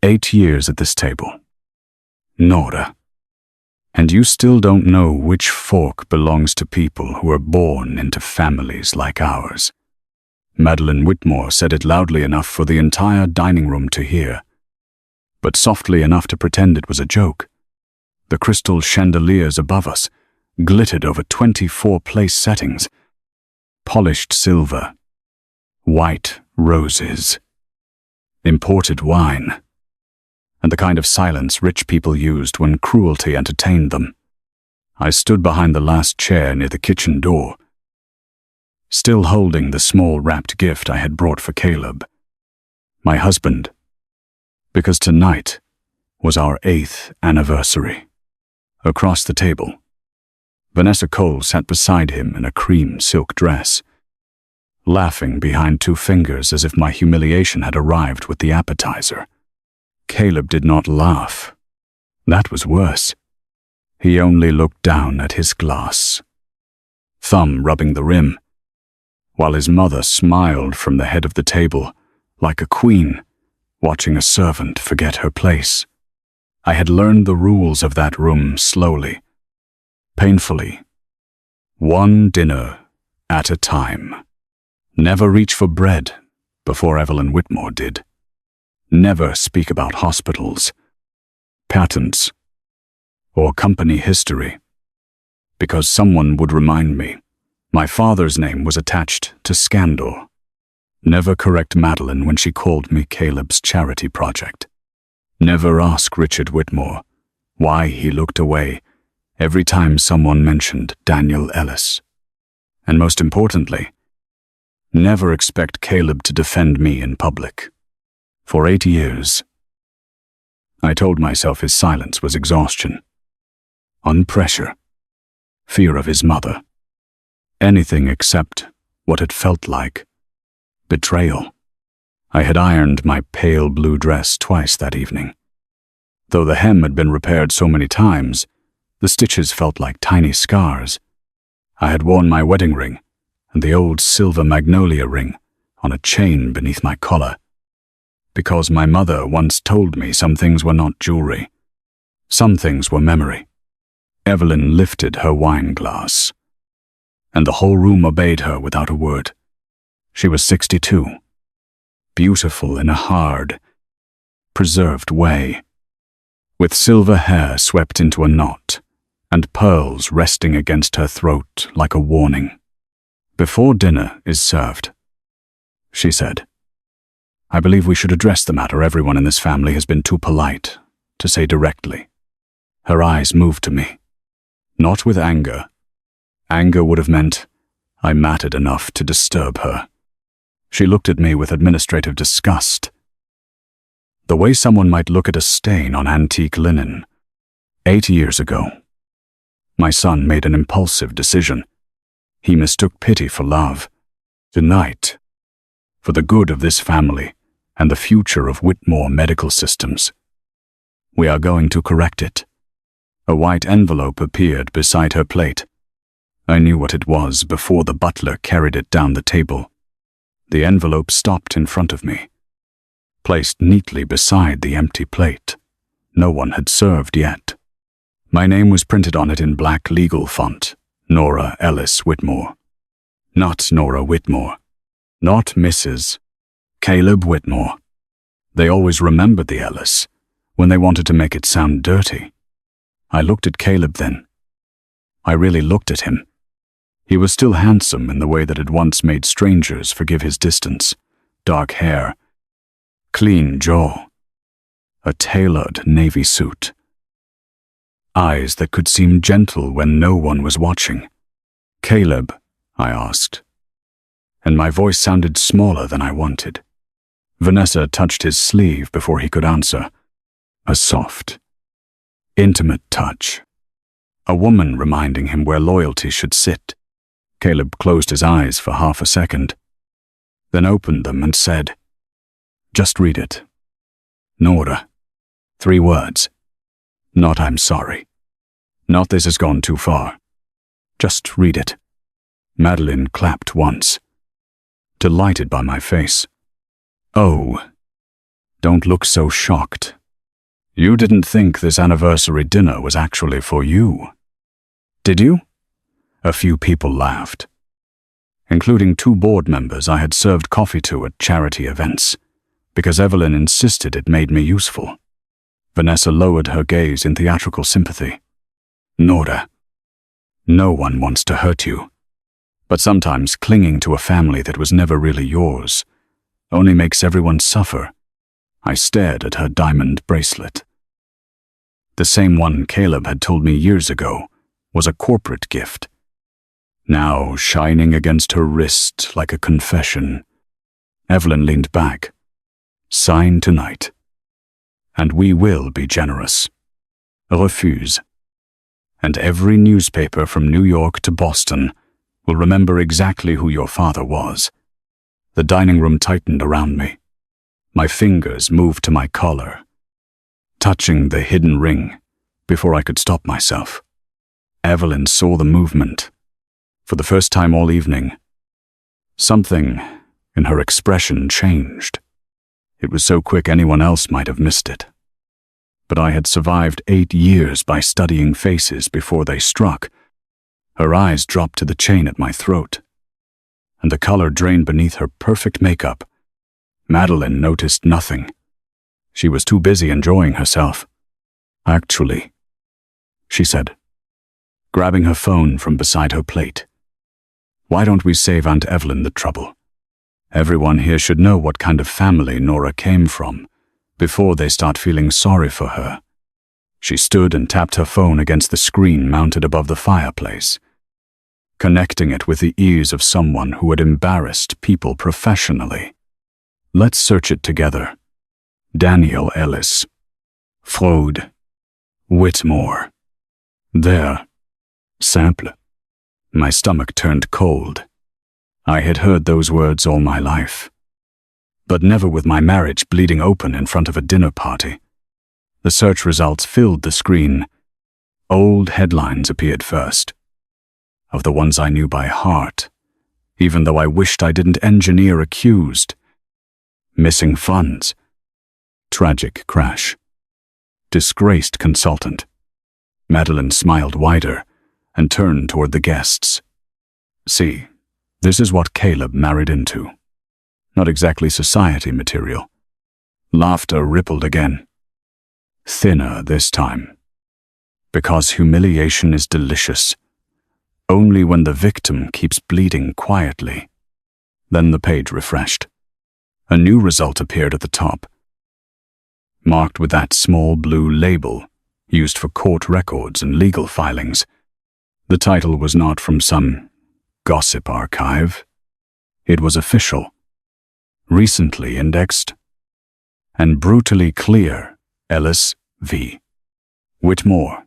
8 years at this table. Nora. And you still don't know which fork belongs to people who are born into families like ours. Madeline Whitmore said it loudly enough for the entire dining room to hear, but softly enough to pretend it was a joke. The crystal chandeliers above us glittered over 24 place settings, polished silver, white roses, imported wine, and the kind of silence rich people used when cruelty entertained them. I stood behind the last chair near the kitchen door, still holding the small wrapped gift I had brought for Caleb, my husband, because tonight was our 8th anniversary. Across the table, Vanessa Cole sat beside him in a cream silk dress, laughing behind 2 fingers as if my humiliation had arrived with the appetizer. Caleb did not laugh. That was worse. He only looked down at his glass, thumb rubbing the rim, while his mother smiled from the head of the table like a queen watching a servant forget her place. I had learned the rules of that room slowly, painfully, one dinner at a time. Never reach for bread before Evelyn Whitmore did. Never speak about hospitals, patents, or company history, because someone would remind me my father's name was attached to scandal. Never correct Madeline when she called me Caleb's charity project. Never ask Richard Whitmore why he looked away every time someone mentioned Daniel Ellis. And most importantly, never expect Caleb to defend me in public. For 8 years, I told myself his silence was exhaustion, unpressure, fear of his mother, anything except what it felt like, betrayal. I had ironed my pale blue dress twice that evening. Though the hem had been repaired so many times, the stitches felt like tiny scars. I had worn my wedding ring and the old silver magnolia ring on a chain beneath my collar, because my mother once told me some things were not jewelry. Some things were memory. Evelyn lifted her wine glass, and the whole room obeyed her without a word. She was 62, beautiful in a hard, preserved way, with silver hair swept into a knot and pearls resting against her throat like a warning. "Before dinner is served," she said, "I believe we should address the matter everyone in this family has been too polite to say directly." Her eyes moved to me, not with anger. Anger would have meant I mattered enough to disturb her. She looked at me with administrative disgust, the way someone might look at a stain on antique linen. 8 years ago, my son made an impulsive decision. He mistook pity for love. Tonight, for the good of this family and the future of Whitmore Medical Systems, we are going to correct it. A white envelope appeared beside her plate. I knew what it was before the butler carried it down the table. The envelope stopped in front of me, placed neatly beside the empty plate. No one had served yet. My name was printed on it in black legal font, Nora Ellis Whitmore. Not Nora Whitmore. Not Mrs. Caleb Whitmore. They always remembered the Ellis when they wanted to make it sound dirty. I looked at Caleb then. I really looked at him. He was still handsome in the way that had once made strangers forgive his distance. Dark hair, clean jaw, a tailored navy suit, eyes that could seem gentle when no one was watching. "Caleb," I asked, and my voice sounded smaller than I wanted. Vanessa touched his sleeve before he could answer. A soft, intimate touch. A woman reminding him where loyalty should sit. Caleb closed his eyes for half a second, then opened them and said, "Just read it. Nora. 3 words. Not I'm sorry. Not this has gone too far. Just read it." Madeline clapped once, delighted by my face. "Oh, don't look so shocked," You didn't think this anniversary dinner was actually for you, did you? A few people laughed, including 2 board members I had served coffee to at charity events, because Evelyn insisted it made me useful. Vanessa lowered her gaze in theatrical sympathy. Nora, no one wants to hurt you, but sometimes clinging to a family that was never really yours only makes everyone suffer. I stared at her diamond bracelet. The same one Caleb had told me years ago was a corporate gift, now shining against her wrist like a confession. Evelyn leaned back. Sign tonight, and we will be generous. Refuse. And every newspaper from New York to Boston will remember exactly who your father was. The dining room tightened around me. My fingers moved to my collar, touching the hidden ring before I could stop myself. Evelyn saw the movement. For the first time all evening, something in her expression changed. It was so quick anyone else might have missed it. But I had survived 8 years by studying faces before they struck. Her eyes dropped to the chain at my throat, and the color drained beneath her perfect makeup. Madeline noticed nothing. She was too busy enjoying herself. Actually, she said, grabbing her phone from beside her plate, why don't we save Aunt Evelyn the trouble? Everyone here should know what kind of family Nora came from before they start feeling sorry for her. She stood and tapped her phone against the screen mounted above the fireplace, connecting it with the ears of someone who had embarrassed people professionally. Let's search it together. Daniel Ellis. Freud. Whitmore. There. Simple. My stomach turned cold. I had heard those words all my life, but never with my marriage bleeding open in front of a dinner party. The search results filled the screen. Old headlines appeared first, of the ones I knew by heart, even though I wished I didn't engineer accused. Missing funds. Tragic crash. Disgraced consultant. Madeline smiled wider and turned toward the guests. See, this is what Caleb married into. Not exactly society material. Laughter rippled again. Thinner this time. Because humiliation is delicious, only when the victim keeps bleeding quietly. Then the page refreshed. A new result appeared at the top, marked with that small blue label used for court records and legal filings. The title was not from some gossip archive. It was official, recently indexed, and brutally clear. Ellis v. Whitmore,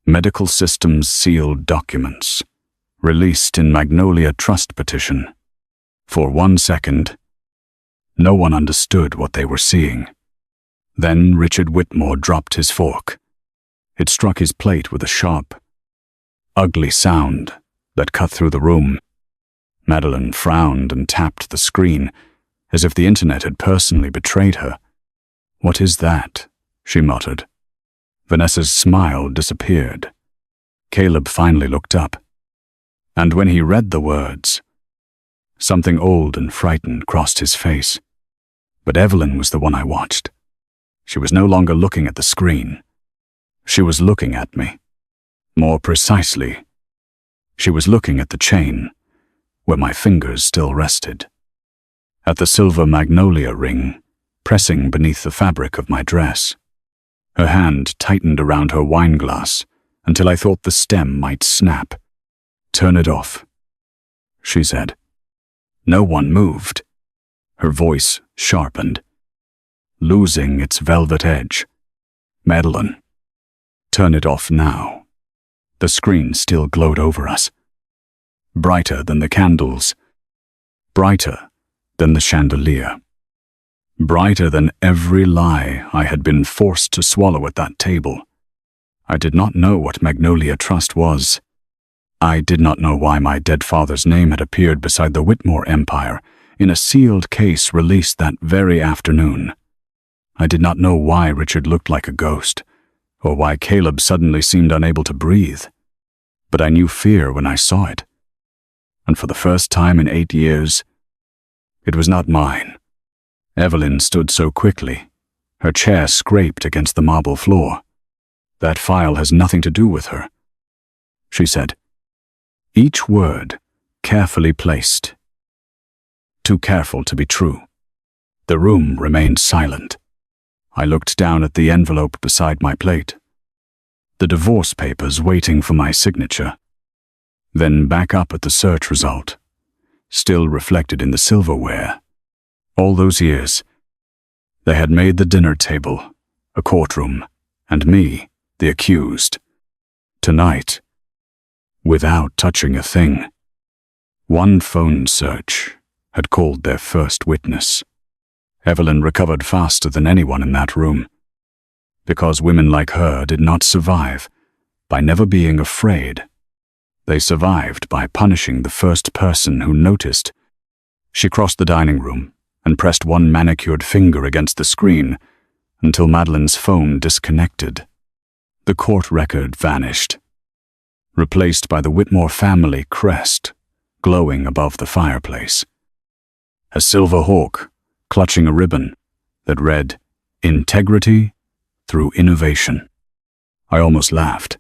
Medical Systems Sealed Documents, released in Magnolia Trust Petition. For 1 second, no one understood what they were seeing. Then Richard Whitmore dropped his fork. It struck his plate with a sharp, ugly sound that cut through the room. Madeline frowned and tapped the screen, as if the internet had personally betrayed her. What is that? She muttered. Vanessa's smile disappeared. Caleb finally looked up, and when he read the words, something old and frightened crossed his face. But Evelyn was the one I watched. She was no longer looking at the screen. She was looking at me. More precisely, she was looking at the chain, where my fingers still rested. At the silver magnolia ring, pressing beneath the fabric of my dress. Her hand tightened around her wineglass until I thought the stem might snap. Turn it off, she said. No one moved. Her voice sharpened, losing its velvet edge. Madeline, turn it off now. The screen still glowed over us. Brighter than the candles. Brighter than the chandelier. Brighter than every lie I had been forced to swallow at that table. I did not know what Magnolia Trust was. I did not know why my dead father's name had appeared beside the Whitmore empire in a sealed case released that very afternoon. I did not know why Richard looked like a ghost, or why Caleb suddenly seemed unable to breathe. But I knew fear when I saw it. And for the first time in 8 years, it was not mine. Evelyn stood so quickly. Her chair scraped against the marble floor. That file has nothing to do with her, she said. Each word carefully placed. Too careful to be true. The room remained silent. I looked down at the envelope beside my plate. The divorce papers waiting for my signature. Then back up at the search result, still reflected in the silverware. All those years, they had made the dinner table, a courtroom, and me, the accused. Tonight, without touching a thing, one phone search had called their first witness. Evelyn recovered faster than anyone in that room, because women like her did not survive by never being afraid. They survived by punishing the first person who noticed. She crossed the dining room and pressed one manicured finger against the screen until Madeline's phone disconnected. The court record vanished, replaced by the Whitmore family crest glowing above the fireplace. A silver hawk clutching a ribbon that read, "Integrity through innovation." I almost laughed.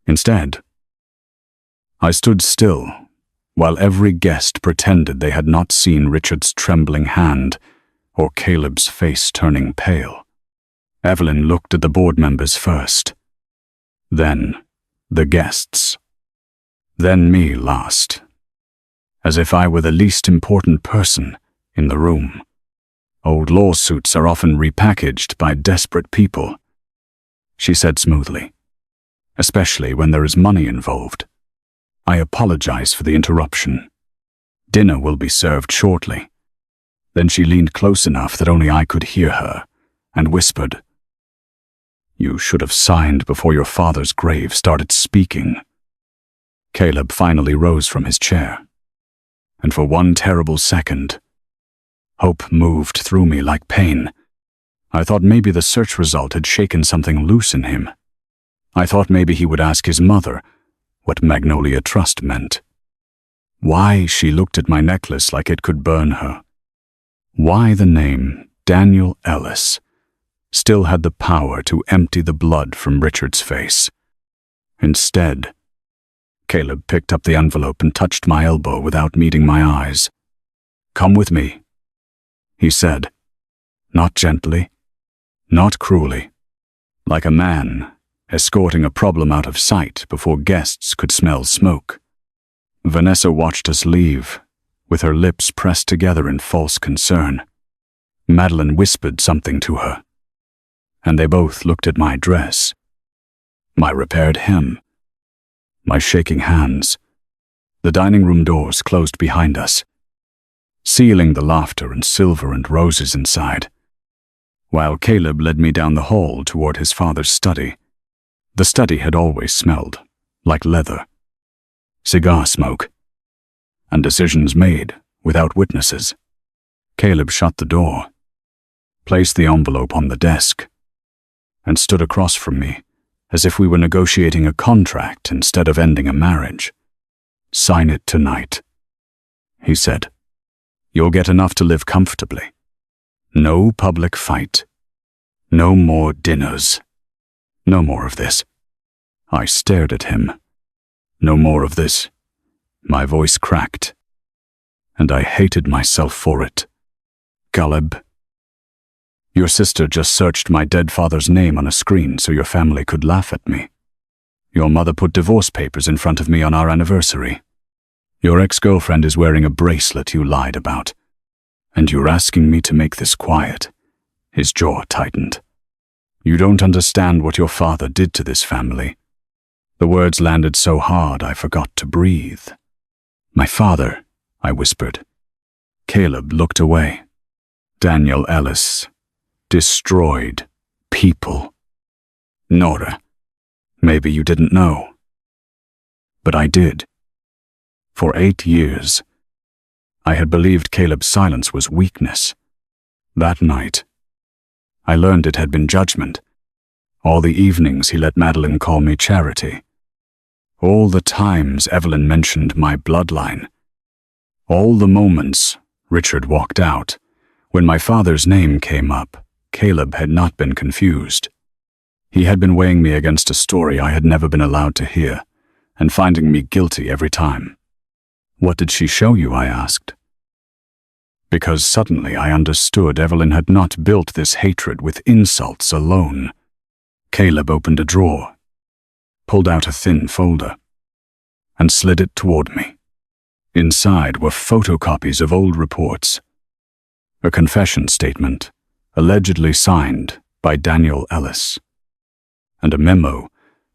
Instead, I stood still while every guest pretended they had not seen Richard's trembling hand or Caleb's face turning pale. Evelyn looked at the board members first, then the guests, then me last, as if I were the least important person in the room. Old lawsuits are often repackaged by desperate people, she said smoothly, especially when there is money involved. I apologize for the interruption. Dinner will be served shortly. Then she leaned close enough that only I could hear her and whispered, "You should have signed before your father's grave started speaking." Caleb finally rose from his chair, and for one terrible second, hope moved through me like pain. I thought maybe the search result had shaken something loose in him. I thought maybe he would ask his mother what Magnolia Trust meant. Why she looked at my necklace like it could burn her. Why the name Daniel Ellis still had the power to empty the blood from Richard's face. Instead, Caleb picked up the envelope and touched my elbow without meeting my eyes. "Come with me," he said, not gently, not cruelly, like a man escorting a problem out of sight before guests could smell smoke. Vanessa watched us leave, with her lips pressed together in false concern. Madeline whispered something to her, and they both looked at my dress, my repaired hem, my shaking hands. The dining room doors closed behind us, sealing the laughter and silver and roses inside, while Caleb led me down the hall toward his father's study. The study had always smelled like leather, cigar smoke, and decisions made without witnesses. Caleb shut the door, placed the envelope on the desk, and stood across from me as if we were negotiating a contract instead of ending a marriage. "Sign it tonight," he said. "You'll get enough to live comfortably. No public fight. No more dinners. No more of this." I stared at him. No more of this. My voice cracked, and I hated myself for it. "Caleb, your sister just searched my dead father's name on a screen so your family could laugh at me. Your mother put divorce papers in front of me on our anniversary. Your ex-girlfriend is wearing a bracelet you lied about, and you're asking me to make this quiet." His jaw tightened. "You don't understand what your father did to this family." The words landed so hard I forgot to breathe. "My father," I whispered. Caleb looked away. "Daniel Ellis destroyed people. Nora, maybe you didn't know, but I did. For 8 years, I had believed Caleb's silence was weakness. That night, I learned it had been judgment. All the evenings he let Madeline call me Charity. All the times Evelyn mentioned my bloodline. All the moments Richard walked out. When my father's name came up, Caleb had not been confused. He had been weighing me against a story I had never been allowed to hear, and finding me guilty every time. "What did she show you?" I asked. Because suddenly I understood Evelyn had not built this hatred with insults alone. Caleb opened a drawer, pulled out a thin folder, and slid it toward me. Inside were photocopies of old reports, a confession statement, allegedly signed by Daniel Ellis, and a memo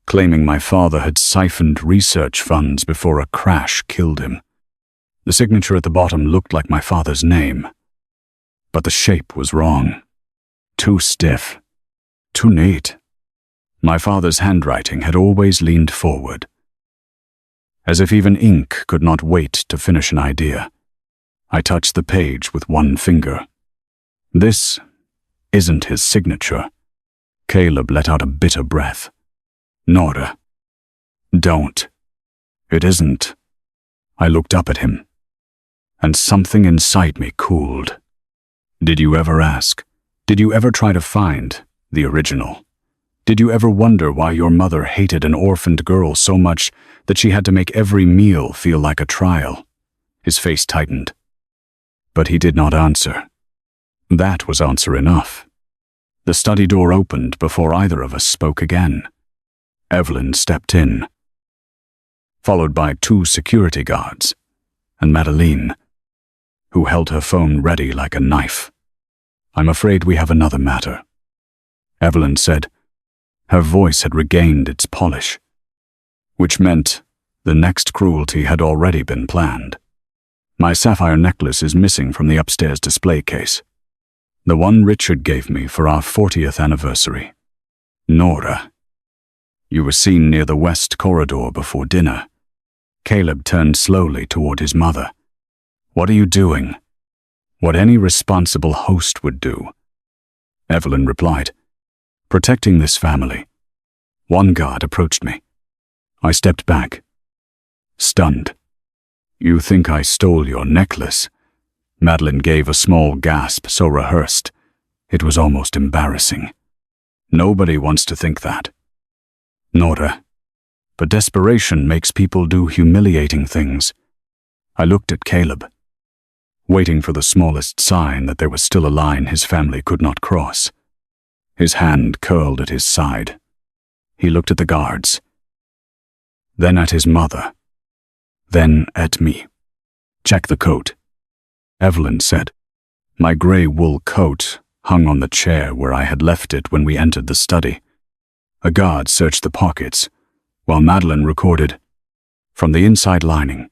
claiming my father had siphoned research funds before a crash killed him. The signature at the bottom looked like my father's name, but the shape was wrong. Too stiff, too neat. My father's handwriting had always leaned forward, as if even ink could not wait to finish an idea. I touched the page with one finger. "This isn't his signature." Caleb let out a bitter breath. "Nora, don't. It isn't." I looked up at him, and something inside me cooled. "Did you ever ask? Did you ever try to find the original? Did you ever wonder why your mother hated an orphaned girl so much that she had to make every meal feel like a trial?" His face tightened, but he did not answer. That was answer enough. The study door opened before either of us spoke again. Evelyn stepped in, followed by 2 security guards, and Madeline, who held her phone ready like a knife. "I'm afraid we have another matter," Evelyn said. Her voice had regained its polish, which meant the next cruelty had already been planned. "My sapphire necklace is missing from the upstairs display case. The one Richard gave me for our 40th anniversary. Nora, you were seen near the west corridor before dinner." Caleb turned slowly toward his mother. "What are you doing?" "What any responsible host would do," Evelyn replied. "Protecting this family." One guard approached me. I stepped back, stunned. "You think I stole your necklace?" Madeline gave a small gasp so rehearsed, it was almost embarrassing. "Nobody wants to think that, Nora. But desperation makes people do humiliating things." I looked at Caleb, waiting for the smallest sign that there was still a line his family could not cross. His hand curled at his side. He looked at the guards, then at his mother, then at me. "Check the coat," Evelyn said. My gray wool coat hung on the chair where I had left it when we entered the study. A guard searched the pockets, while Madeline recorded, from the inside lining.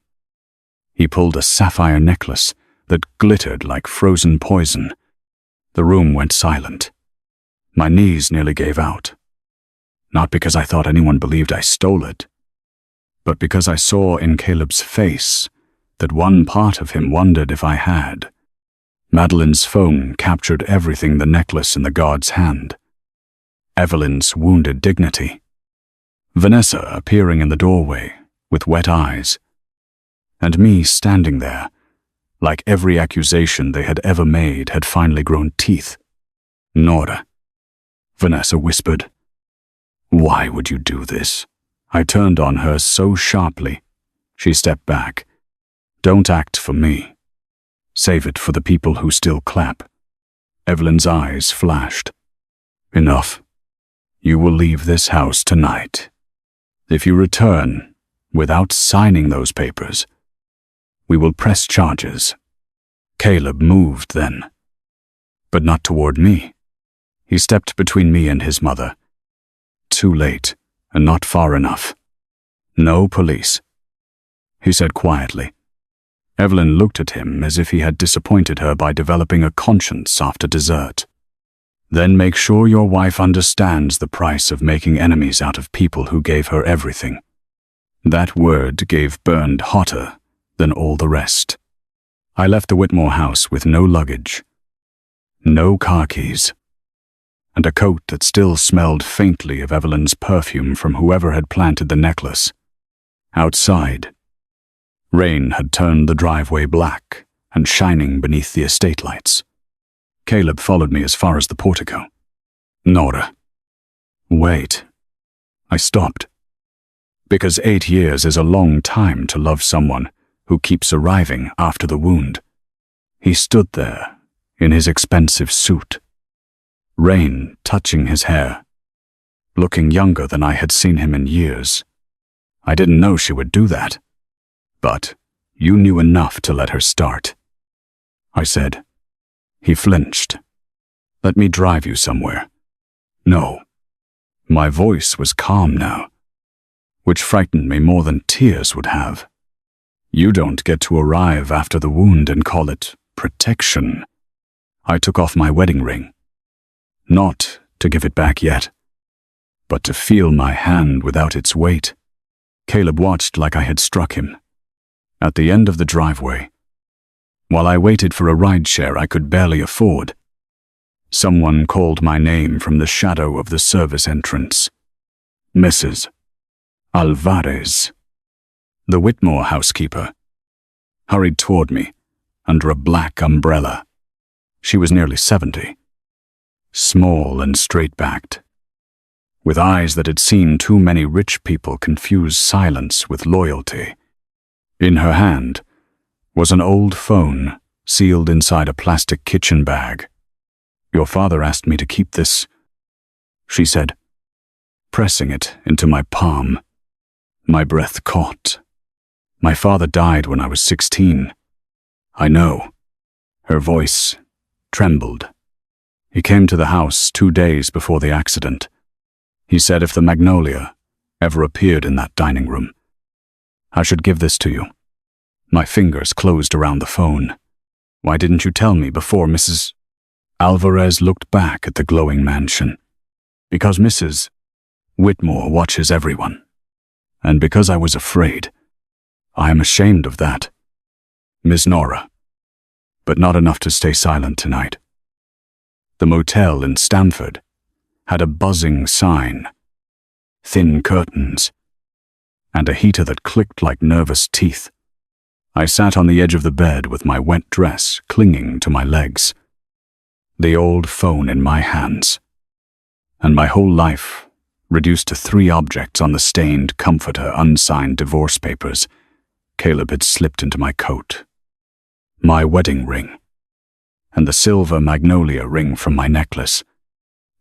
He pulled a sapphire necklace that glittered like frozen poison. The room went silent. My knees nearly gave out. Not because I thought anyone believed I stole it, but because I saw in Caleb's face that one part of him wondered if I had. Madeline's phone captured everything: the necklace in the guard's hand, Evelyn's wounded dignity, Vanessa appearing in the doorway with wet eyes, and me standing there, like every accusation they had ever made had finally grown teeth. "Nora," Vanessa whispered. "Why would you do this?" I turned on her so sharply. She stepped back. "Don't act for me. Save it for the people who still clap." Evelyn's eyes flashed. "Enough. You will leave this house tonight. If you return without signing those papers, we will press charges." Caleb moved then, but not toward me. He stepped between me and his mother. Too late, and not far enough. "No police," he said quietly. Evelyn looked at him as if he had disappointed her by developing a conscience after dessert. "Then make sure your wife understands the price of making enemies out of people who gave her everything." That word burned hotter than all the rest. I left the Whitmore house with no luggage, no car keys, and a coat that still smelled faintly of Evelyn's perfume from whoever had planted the necklace. Outside, rain had turned the driveway black and shining beneath the estate lights. Caleb followed me as far as the portico. Nora. Wait. I stopped. Because 8 years is a long time to love someone who keeps arriving after the wound. He stood there, in his expensive suit, rain touching his hair, looking younger than I had seen him in years. I didn't know she would do that. But you knew enough to let her start, I said. He flinched. Let me drive you somewhere. No. My voice was calm now, which frightened me more than tears would have. You don't get to arrive after the wound and call it protection. I took off my wedding ring. Not to give it back yet, but to feel my hand without its weight. Caleb watched like I had struck him. At the end of the driveway, while I waited for a rideshare I could barely afford, someone called my name from the shadow of the service entrance. Mrs. Alvarez. The Whitmore housekeeper hurried toward me under a black umbrella. She was nearly 70, small and straight-backed, with eyes that had seen too many rich people confuse silence with loyalty. In her hand was an old phone sealed inside a plastic kitchen bag. Your father asked me to keep this, she said, pressing it into my palm. My breath caught. My father died when I was 16. I know. Her voice trembled. He came to the house 2 days before the accident. He said if the magnolia ever appeared in that dining room, I should give this to you. My fingers closed around the phone. Why didn't you tell me before, Mrs. Alvarez looked back at the glowing mansion. Because Mrs. Whitmore watches everyone. And because I was afraid. I am ashamed of that. Miss Nora. But not enough to stay silent tonight. The motel in Stamford had a buzzing sign, thin curtains, and a heater that clicked like nervous teeth. I sat on the edge of the bed with my wet dress clinging to my legs, the old phone in my hands, and my whole life reduced to 3 objects on the stained comforter unsigned divorce papers Caleb had slipped into my coat. My wedding ring, and the silver magnolia ring from my necklace.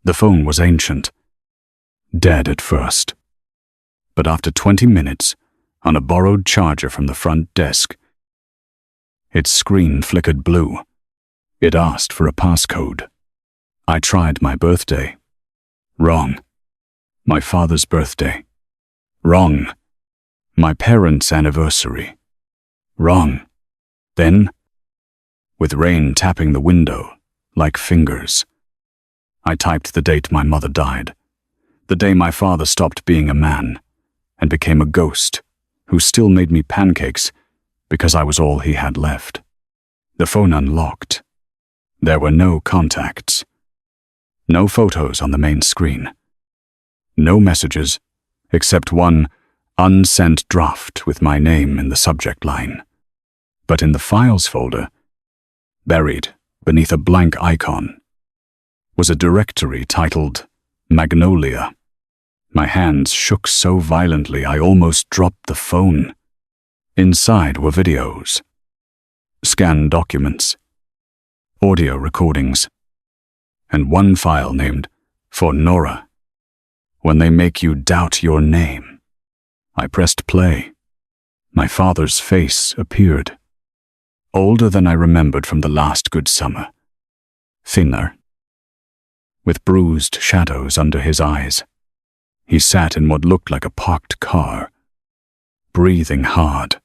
The phone was ancient, dead at first. But after 20 minutes, on a borrowed charger from the front desk, its screen flickered blue. It asked for a passcode. I tried my birthday. Wrong. My father's birthday. Wrong. My parents' anniversary. Wrong. Then, with rain tapping the window like fingers, I typed the date my mother died, the day my father stopped being a man and became a ghost who still made me pancakes because I was all he had left. The phone unlocked. There were no contacts. No photos on the main screen. No messages, except one unsent draft with my name in the subject line. But in the files folder, buried beneath a blank icon, was a directory titled Magnolia. My hands shook so violently I almost dropped the phone. Inside were videos, scanned documents, audio recordings, and one file named For Nora. When they make you doubt your name. I pressed play. My father's face appeared. Older than I remembered from the last good summer. Thinner, with bruised shadows under his eyes. He sat in what looked like a parked car, breathing hard,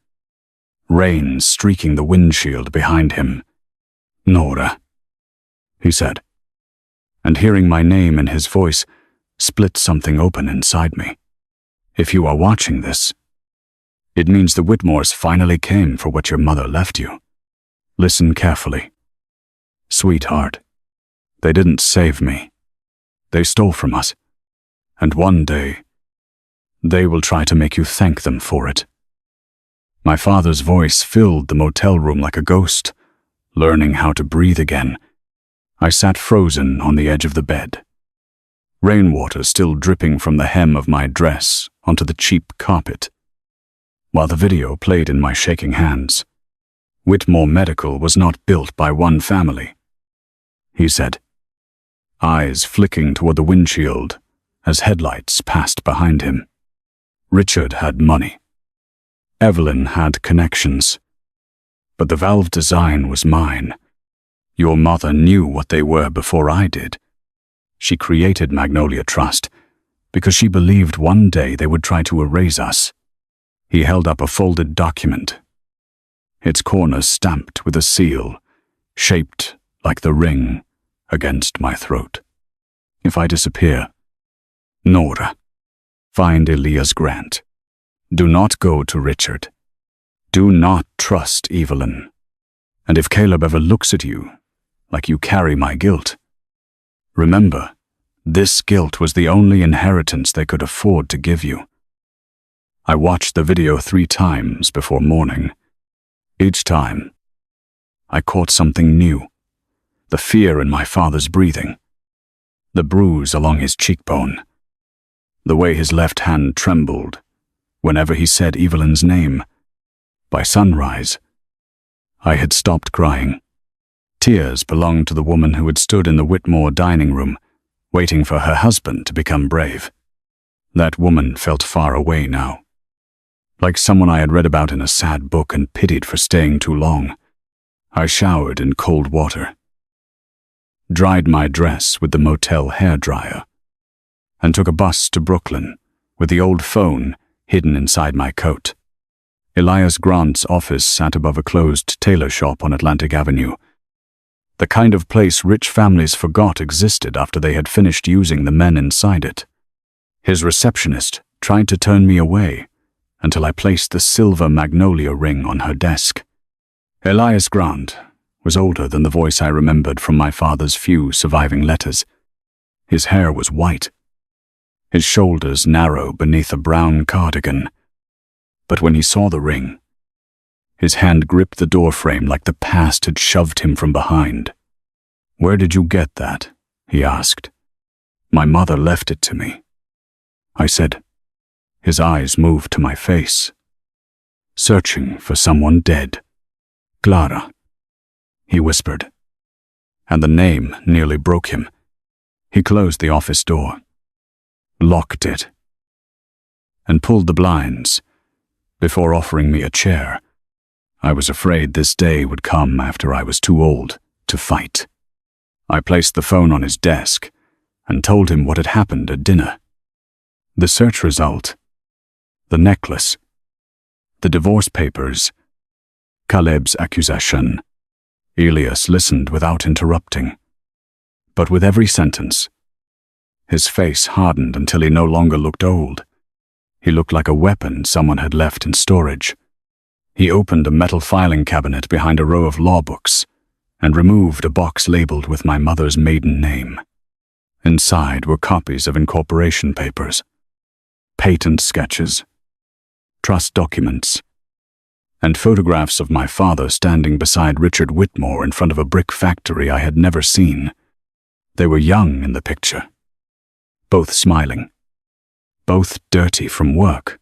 rain streaking the windshield behind him. Nora, he said, and hearing my name in his voice split something open inside me. If you are watching this, it means the Whitmores finally came for what your mother left you. Listen carefully. Sweetheart, they didn't save me. They stole from us, and one day, they will try to make you thank them for it." My father's voice filled the motel room like a ghost. Learning how to breathe again, I sat frozen on the edge of the bed, rainwater still dripping from the hem of my dress onto the cheap carpet, while the video played in my shaking hands. "Whitmore Medical was not built by one family," he said, eyes flicking toward the windshield as headlights passed behind him. "Richard had money. Evelyn had connections. But the valve design was mine. Your mother knew what they were before I did. She created Magnolia Trust because she believed one day they would try to erase us." He held up a folded document, its corners stamped with a seal, shaped like the ring against my throat. "If I disappear, Nora, find Elias Grant. Do not go to Richard. Do not trust Evelyn. And if Caleb ever looks at you like you carry my guilt, remember, this guilt was the only inheritance they could afford to give you." I watched the video 3 times before morning. Each time, I caught something new. The fear in my father's breathing, the bruise along his cheekbone, the way his left hand trembled whenever he said Evelyn's name. By sunrise, I had stopped crying. Tears belonged to the woman who had stood in the Whitmore dining room, waiting for her husband to become brave. That woman felt far away now, like someone I had read about in a sad book and pitied for staying too long. I showered in cold water, dried my dress with the motel hairdryer, and took a bus to Brooklyn with the old phone hidden inside my coat. Elias Grant's office sat above a closed tailor shop on Atlantic Avenue, the kind of place rich families forgot existed after they had finished using the men inside it. His receptionist tried to turn me away until I placed the silver magnolia ring on her desk. Elias Grant was older than the voice I remembered from my father's few surviving letters. His hair was white, his shoulders narrow beneath a brown cardigan. But when he saw the ring, his hand gripped the doorframe like the past had shoved him from behind. "Where did you get that?" he asked. "My mother left it to me," I said. His eyes moved to my face. "Searching for someone dead. Clara," he whispered, and the name nearly broke him. He closed the office door, locked it, and pulled the blinds before offering me a chair. I was afraid this day would come after I was too old to fight. I placed the phone on his desk and told him what had happened at dinner. The search result, the necklace, the divorce papers, Caleb's accusation. Elias listened without interrupting. But with every sentence, his face hardened until he no longer looked old. He looked like a weapon someone had left in storage. He opened a metal filing cabinet behind a row of law books and removed a box labeled with my mother's maiden name. Inside were copies of incorporation papers, patent sketches, trust documents, and photographs of my father standing beside Richard Whitmore in front of a brick factory I had never seen. They were young in the picture, both smiling, both dirty from work,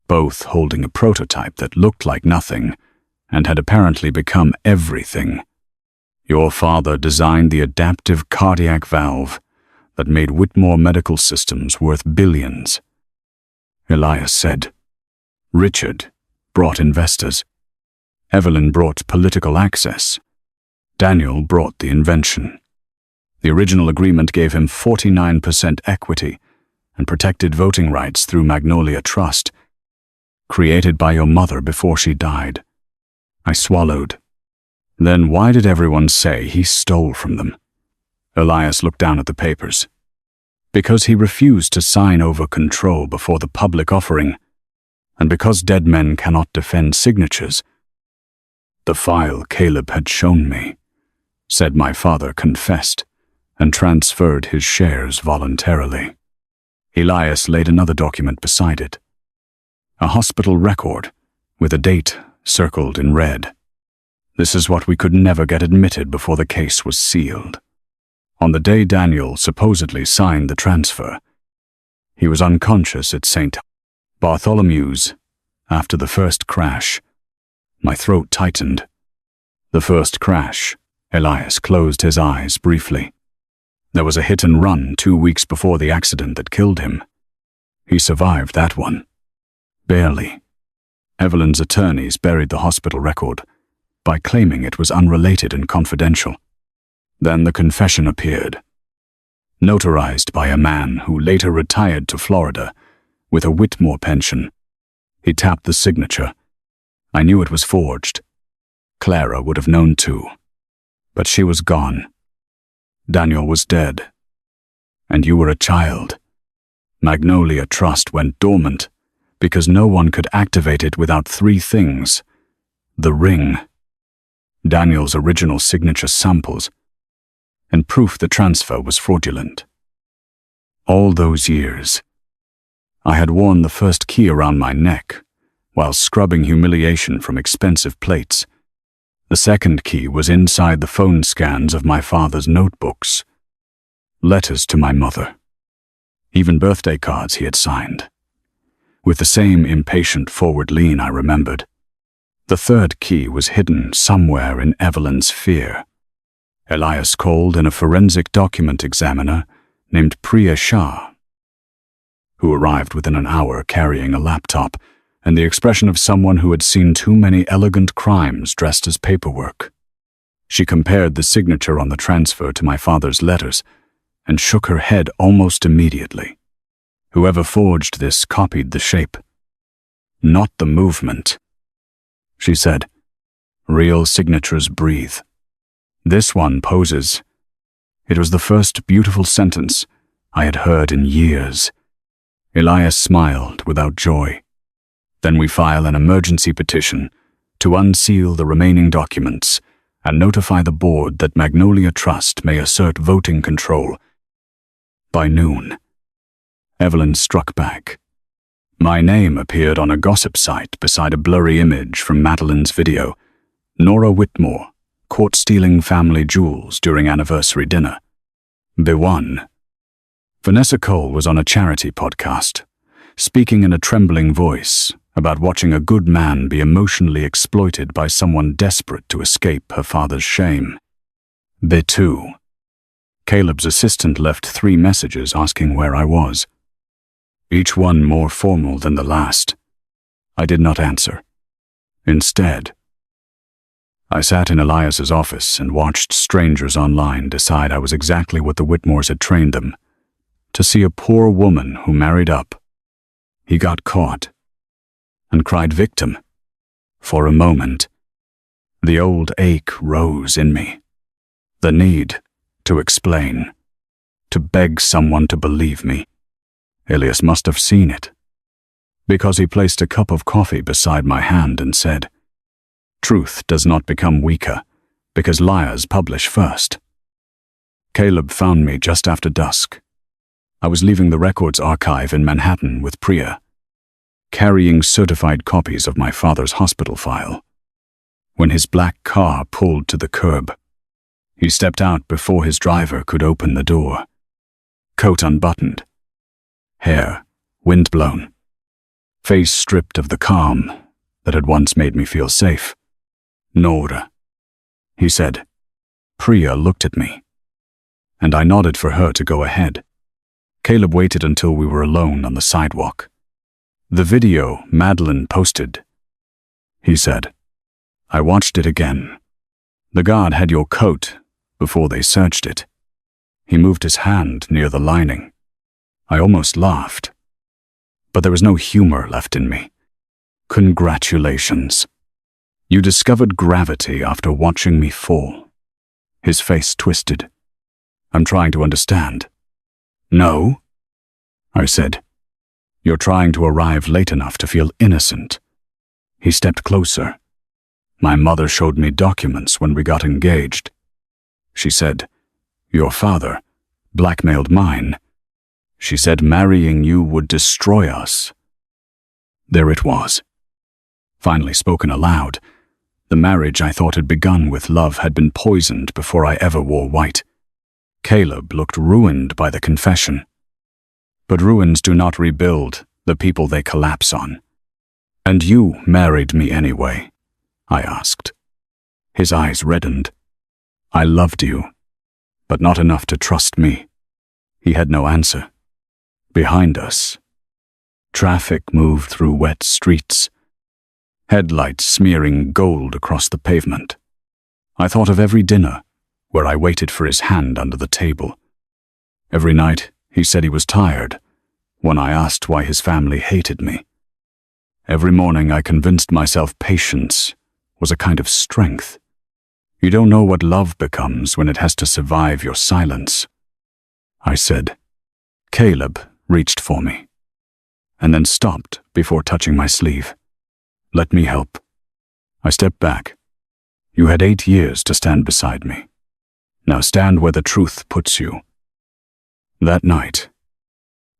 both holding a prototype that looked like nothing and had apparently become everything. "Your father designed the adaptive cardiac valve that made Whitmore Medical Systems worth billions," Elias said. "Richard brought investors. Evelyn brought political access. Daniel brought the invention. The original agreement gave him 49% equity and protected voting rights through Magnolia Trust, created by your mother before she died." I swallowed. "Then why did everyone say he stole from them?" Elias looked down at the papers. "Because he refused to sign over control before the public offering, and because dead men cannot defend signatures." "The file Caleb had shown me," said my father, confessed, and transferred his shares voluntarily. Elias laid another document beside it. A hospital record with a date circled in red. This is what we could never get admitted before the case was sealed. On the day Daniel supposedly signed the transfer, he was unconscious at St. Bartholomew's after the first crash. My throat tightened. The first crash. Elias closed his eyes briefly. There was a hit and run 2 weeks before the accident that killed him. He survived that one. Barely. Evelyn's attorneys buried the hospital record by claiming it was unrelated and confidential. Then the confession appeared, notarized by a man who later retired to Florida with a Whitmore pension. He tapped the signature. I knew it was forged. Clara would have known too. But she was gone. Daniel was dead. And you were a child. Magnolia Trust went dormant because no one could activate it without 3 things. The ring, Daniel's original signature samples, and proof the transfer was fraudulent. All those years, I had worn the first key around my neck while scrubbing humiliation from expensive plates. The second key was inside the phone scans of my father's notebooks. Letters to my mother. Even birthday cards he had signed. With the same impatient forward lean I remembered. The third key was hidden somewhere in Evelyn's fear. Elias called in a forensic document examiner named Priya Shah, who arrived within an hour carrying a laptop and the expression of someone who had seen too many elegant crimes dressed as paperwork. She compared the signature on the transfer to my father's letters and shook her head almost immediately. Whoever forged this copied the shape, not the movement. She said, "Real signatures breathe. This one poses." It was the first beautiful sentence I had heard in years. Elias smiled without joy. Then we file an emergency petition to unseal the remaining documents and notify the board that Magnolia Trust may assert voting control. By noon, Evelyn struck back. My name appeared on a gossip site beside a blurry image from Madeline's video. Nora Whitmore, caught stealing family jewels during anniversary dinner. B1. Vanessa Cole was on a charity podcast, speaking in a trembling voice about watching a good man be emotionally exploited by someone desperate to escape her father's shame. B2. Caleb's assistant left 3 messages asking where I was, each one more formal than the last. I did not answer. Instead, I sat in Elias's office and watched strangers online decide I was exactly what the Whitmores had trained them, to see a poor woman who married up. He got caught and cried victim. For a moment, the old ache rose in me. The need to explain, to beg someone to believe me. Elias must have seen it, because he placed a cup of coffee beside my hand and said, "Truth does not become weaker because liars publish first." Caleb found me just after dusk. I was leaving the records archive in Manhattan with Priya, carrying certified copies of my father's hospital file, when his black car pulled to the curb. He stepped out before his driver could open the door. Coat unbuttoned, hair wind-blown, face stripped of the calm that had once made me feel safe. "Nora," he said. Priya looked at me, and I nodded for her to go ahead. Caleb waited until we were alone on the sidewalk. "The video Madeline posted," he said. "I watched it again. The guard had your coat before they searched it." He moved his hand near the lining. I almost laughed, but there was no humor left in me. "Congratulations. You discovered gravity after watching me fall." His face twisted. "I'm trying to understand." "No," I said. "You're trying to arrive late enough to feel innocent." He stepped closer. "My mother showed me documents when we got engaged. She said, Your father blackmailed mine. She said marrying you would destroy us. There it was, finally spoken aloud. The marriage I thought had begun with love had been poisoned before I ever wore white. Caleb looked ruined by the confession. But ruins do not rebuild the people they collapse on. And you married me anyway, I asked. His eyes reddened. I loved you, but not enough to trust me. He had no answer. Behind us, traffic moved through wet streets, headlights smearing gold across the pavement. I thought of every dinner where I waited for his hand under the table. Every night he said he was tired when I asked why his family hated me. Every morning I convinced myself patience was a kind of strength. You don't know what love becomes when it has to survive your silence. I said. Caleb reached for me, and then stopped before touching my sleeve. Let me help. I stepped back. You had 8 years to stand beside me. Now stand where the truth puts you. That night,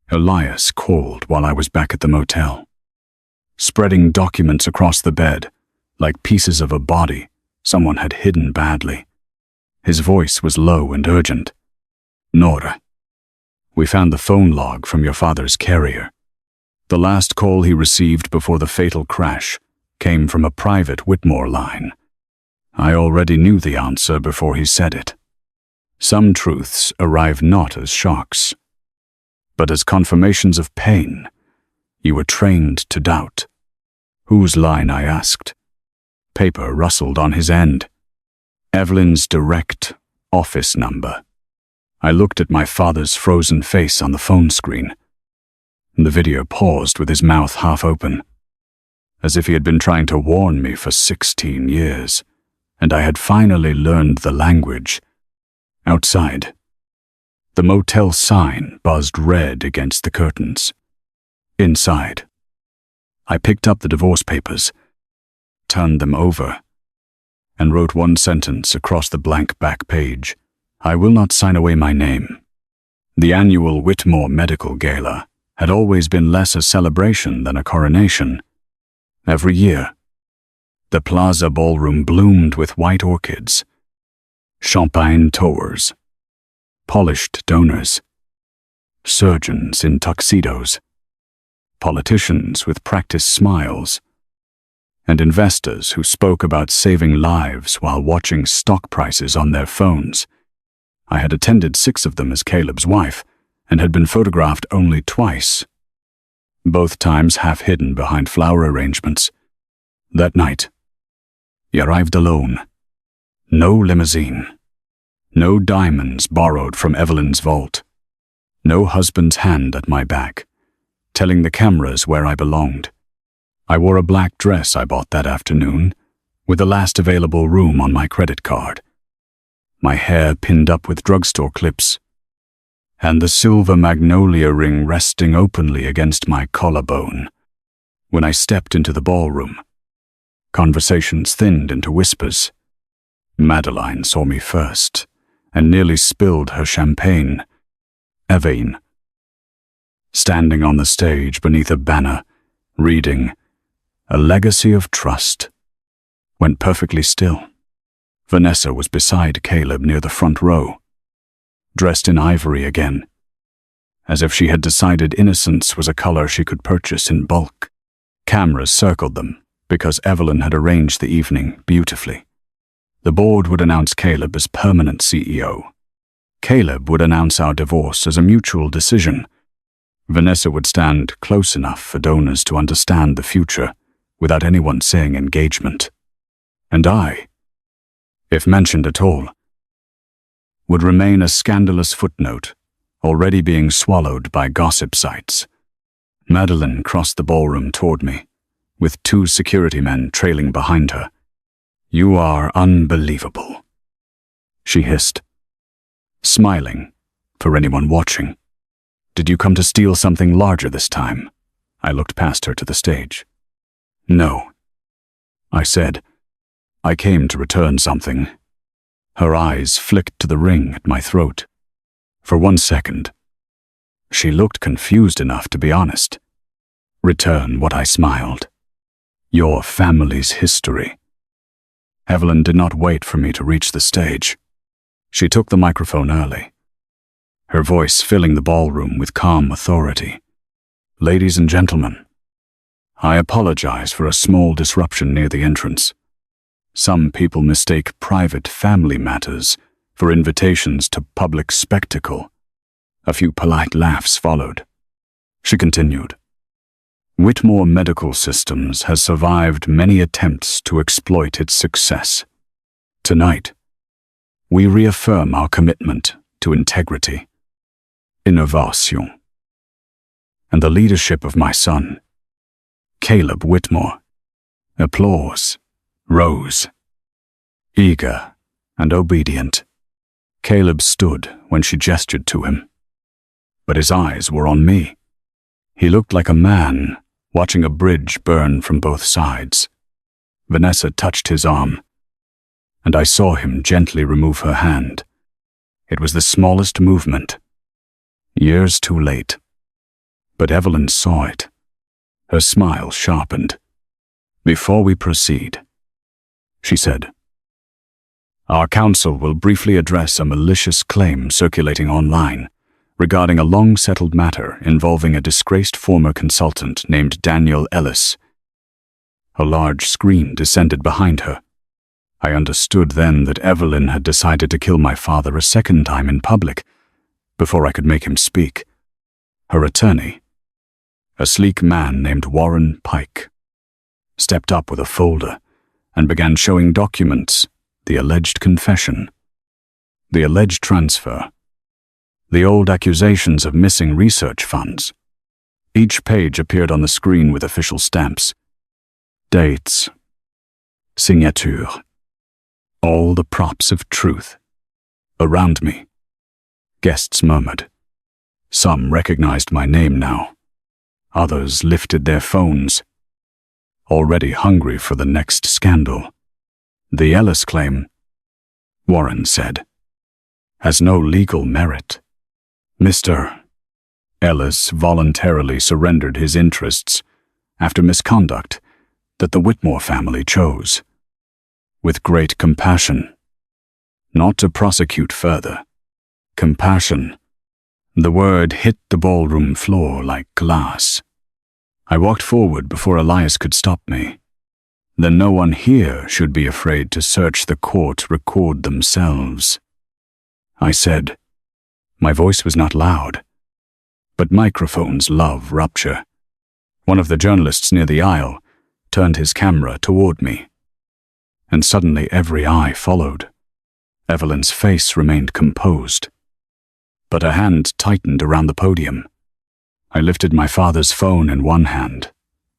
Elias called while I was back at the motel, spreading documents across the bed like pieces of a body someone had hidden badly. His voice was low and urgent. Nora, we found the phone log from your father's carrier. The last call he received before the fatal crash came from a private Whitmore line. I already knew the answer before he said it. Some truths arrive not as shocks, but as confirmations of pain you were trained to doubt. Whose line, I asked. Paper rustled on his end. Evelyn's direct office number. I looked at my father's frozen face on the phone screen. The video paused with his mouth half open, as if he had been trying to warn me for 16 years, and I had finally learned the language. Outside, the motel sign buzzed red against the curtains. Inside, I picked up the divorce papers, turned them over, and wrote one sentence across the blank back page. I will not sign away my name. The annual Whitmore Medical Gala had always been less a celebration than a coronation. Every year, the Plaza Ballroom bloomed with white orchids, champagne towers, polished donors, surgeons in tuxedos, politicians with practiced smiles, and investors who spoke about saving lives while watching stock prices on their phones. I had attended 6 of them as Caleb's wife and had been photographed only twice, both times half hidden behind flower arrangements. That night, he arrived alone. No limousine. No diamonds borrowed from Evelyn's vault. No husband's hand at my back, telling the cameras where I belonged. I wore a black dress I bought that afternoon, with the last available room on my credit card. My hair pinned up with drugstore clips, and the silver magnolia ring resting openly against my collarbone. When I stepped into the ballroom, conversations thinned into whispers. Madeline saw me first, and nearly spilled her champagne. Evelyne, standing on the stage beneath a banner, reading, "A Legacy of Trust," went perfectly still. Vanessa was beside Caleb near the front row, dressed in ivory again, as if she had decided innocence was a color she could purchase in bulk. Cameras circled them because Evelyn had arranged the evening beautifully. The board would announce Caleb as permanent CEO. Caleb would announce our divorce as a mutual decision. Vanessa would stand close enough for donors to understand the future without anyone saying engagement. And I, if mentioned at all, would remain a scandalous footnote, already being swallowed by gossip sites. Madeline crossed the ballroom toward me, with 2 security men trailing behind her. "You are unbelievable," she hissed, smiling for anyone watching. "Did you come to steal something larger this time?" I looked past her to the stage. "No," I said. "I came to return something. Her eyes flicked to the ring at my throat. For 1 second, she looked confused enough to be honest. Return what I smiled. Your family's history. Evelyn did not wait for me to reach the stage. She took the microphone early, her voice filling the ballroom with calm authority. Ladies and gentlemen, I apologize for a small disruption near the entrance. Some people mistake private family matters for invitations to public spectacle. A few polite laughs followed. She continued. Whitmore Medical Systems has survived many attempts to exploit its success. Tonight, we reaffirm our commitment to integrity, innovation, and the leadership of my son, Caleb Whitmore. Applause rose. Eager and obedient, Caleb stood when she gestured to him. But his eyes were on me. He looked like a man watching a bridge burn from both sides. Vanessa touched his arm, and I saw him gently remove her hand. It was the smallest movement. Years too late. But Evelyn saw it. Her smile sharpened. Before we proceed, she said, our counsel will briefly address a malicious claim circulating online regarding a long-settled matter involving a disgraced former consultant named Daniel Ellis. A large screen descended behind her. I understood then that Evelyn had decided to kill my father a second time in public before I could make him speak. Her attorney, a sleek man named Warren Pike, stepped up with a folder and began showing documents, the alleged confession, the alleged transfer, the old accusations of missing research funds. Each page appeared on the screen with official stamps, dates, signature, all the props of truth. Around me, guests murmured. Some recognized my name now. Others lifted their phones, already hungry for the next scandal. The Ellis claim, Warren said, has no legal merit. Mr. Ellis voluntarily surrendered his interests after misconduct that the Whitmore family chose, with great compassion, not to prosecute further. Compassion. The word hit the ballroom floor like glass. I walked forward before Elias could stop me. Then no one here should be afraid to search the court record themselves. I said. My voice was not loud, but microphones love rupture. One of the journalists near the aisle turned his camera toward me, and suddenly every eye followed. Evelyn's face remained composed, but her hand tightened around the podium. I lifted my father's phone in one hand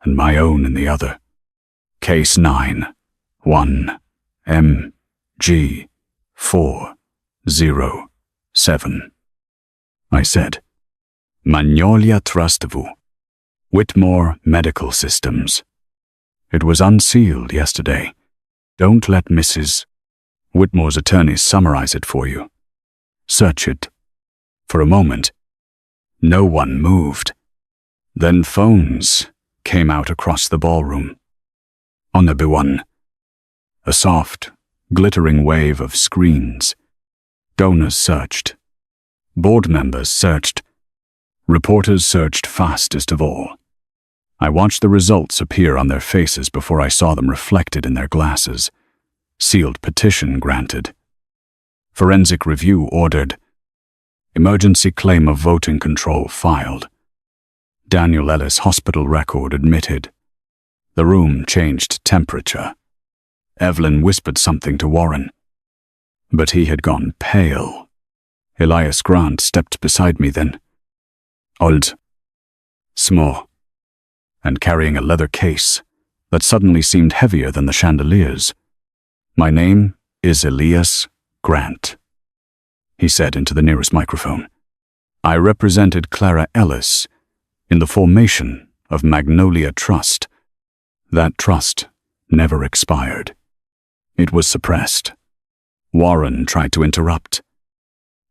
and my own in the other. Case 9, 1, MG 407. I said. Magnolia Trustevu, Whitmore Medical Systems. It was unsealed yesterday. Don't let Mrs. Whitmore's attorneys summarize it for you. Search it. For a moment, no one moved. Then phones came out across the ballroom. On the B1, a soft, glittering wave of screens. Donors searched. Board members searched. Reporters searched fastest of all. I watched the results appear on their faces before I saw them reflected in their glasses. Sealed petition granted. Forensic review ordered. Emergency claim of voting control filed. Daniel Ellis hospital record admitted. The room changed temperature. Evelyn whispered something to Warren, but he had gone pale. Elias Grant stepped beside me then. Old, small, and carrying a leather case that suddenly seemed heavier than the chandeliers. My name is Elias Grant, he said into the nearest microphone. I represented Clara Ellis in the formation of Magnolia Trust. That trust never expired. It was suppressed, Warren tried to interrupt,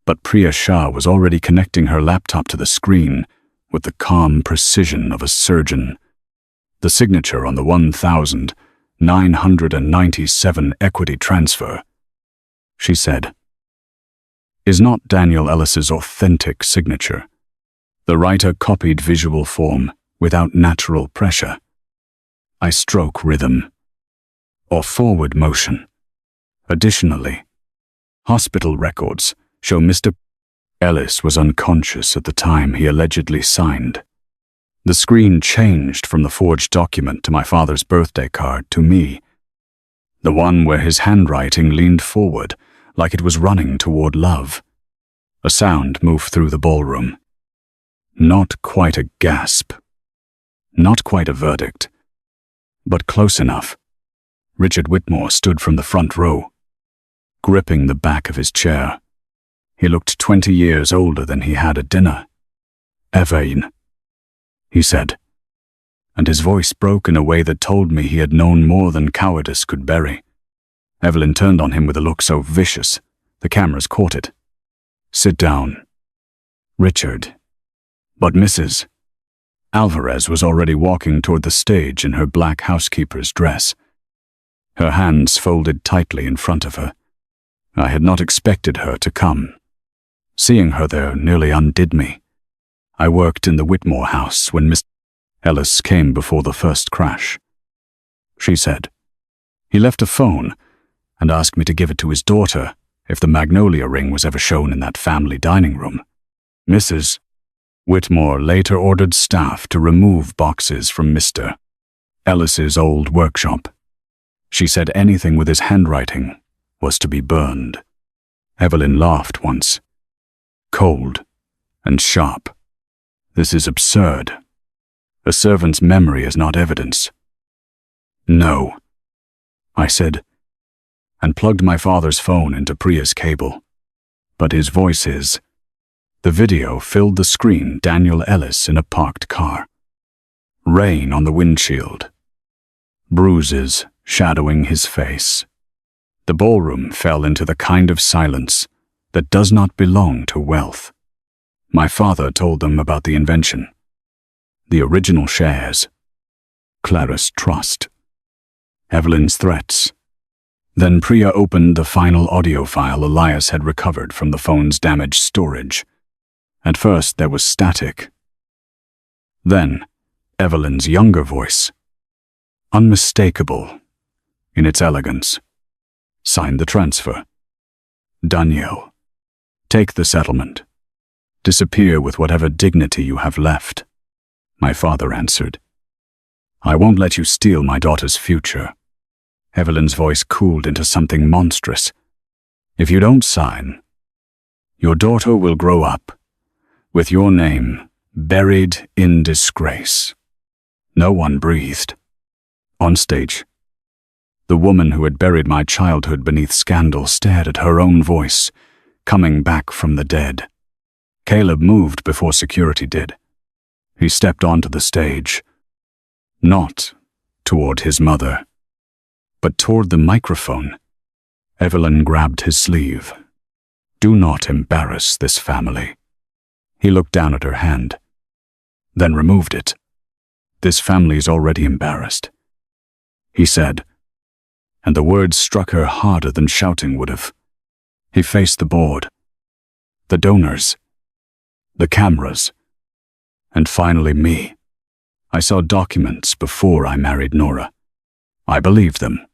but Priya Shah was already connecting her laptop to the screen with the calm precision of a surgeon. The signature on the 1,997 equity transfer, she said, is not Daniel Ellis's authentic signature. The writer copied visual form without natural pressure. I stroke rhythm or forward motion. Additionally, hospital records show Mr. Ellis was unconscious at the time he allegedly signed. The screen changed from the forged document to my father's birthday card to me, the one where his handwriting leaned forward like it was running toward love. A sound moved through the ballroom. Not quite a gasp. Not quite a verdict. But close enough. Richard Whitmore stood from the front row, gripping the back of his chair. He looked 20 years older than he had at dinner. "Evain," he said, and his voice broke in a way that told me he had known more than cowardice could bury. Evelyn turned on him with a look so vicious, the cameras caught it. "Sit down, Richard." But Mrs. Alvarez was already walking toward the stage in her black housekeeper's dress, her hands folded tightly in front of her. I had not expected her to come. Seeing her there nearly undid me. I worked in the Whitmore house when Miss Ellis came before the first crash, she said. He left a phone and asked me to give it to his daughter if the magnolia ring was ever shown in that family dining room. Mrs. Whitmore later ordered staff to remove boxes from Mr. Ellis's old workshop. She said anything with his handwriting was to be burned. Evelyn laughed once, cold and sharp. "This is absurd. A servant's memory is not evidence." "No," I said, and plugged my father's phone into Priya's cable. "But his voice is." The video filled the screen, Daniel Ellis in a parked car. Rain on the windshield. Bruises shadowing his face. The ballroom fell into the kind of silence that does not belong to wealth. My father told them about the invention, the original shares, Clara's trust, Evelyn's threats. Then Priya opened the final audio file Elias had recovered from the phone's damaged storage. At first there was static. Then Evelyn's younger voice, unmistakable in its elegance. "Sign the transfer. Danielle, take the settlement. Disappear with whatever dignity you have left." My father answered, "I won't let you steal my daughter's future." Evelyn's voice cooled into something monstrous. "If you don't sign, your daughter will grow up with your name buried in disgrace." No one breathed. On stage, the woman who had buried my childhood beneath scandal stared at her own voice, coming back from the dead. Caleb moved before security did. He stepped onto the stage, not toward his mother, but toward the microphone. Evelyn grabbed his sleeve. "Do not embarrass this family." He looked down at her hand, then removed it. "This family's already embarrassed," he said, and the words struck her harder than shouting would have. He faced the board, the donors, the cameras, and finally me. I saw documents before I married Nora. I believed them.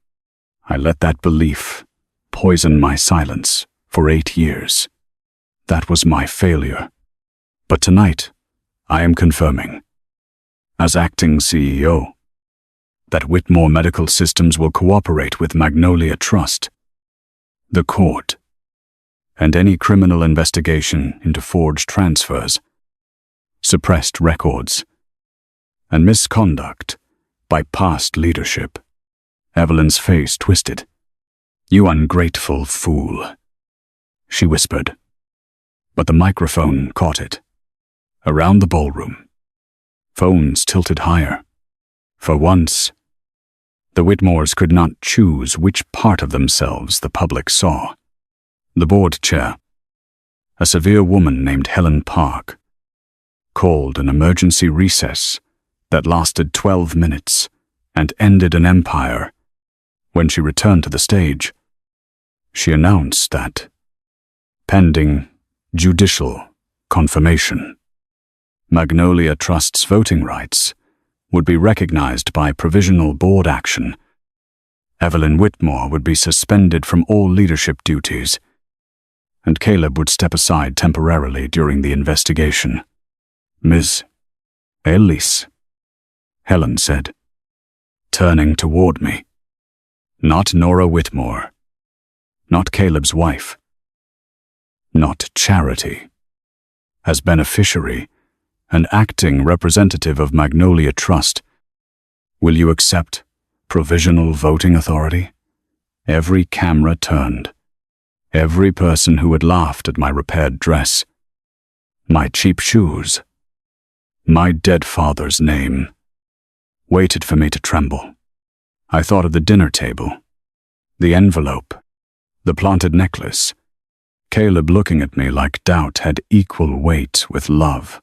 I let that belief poison my silence for 8 years. That was my failure. But tonight, I am confirming, as acting CEO, that Whitmore Medical Systems will cooperate with Magnolia Trust, the court, and any criminal investigation into forged transfers, suppressed records, and misconduct by past leadership. Evelyn's face twisted. "You ungrateful fool," she whispered. But the microphone caught it. Around the ballroom, phones tilted higher. For once, the Whitmores could not choose which part of themselves the public saw. The board chair, a severe woman named Helen Park, called an emergency recess that lasted 12 minutes and ended an empire. When she returned to the stage, she announced that, pending judicial confirmation, Magnolia Trust's voting rights would be recognized by provisional board action. Evelyn Whitmore would be suspended from all leadership duties, and Caleb would step aside temporarily during the investigation. "Ms. Elise," Helen said, turning toward me. Not Nora Whitmore. Not Caleb's wife. Not Charity. As beneficiary and acting representative of Magnolia Trust, will you accept provisional voting authority? Every camera turned. Every person who had laughed at my repaired dress, my cheap shoes, my dead father's name, waited for me to tremble. I thought of the dinner table, the envelope, the planted necklace, Caleb looking at me like doubt had equal weight with love.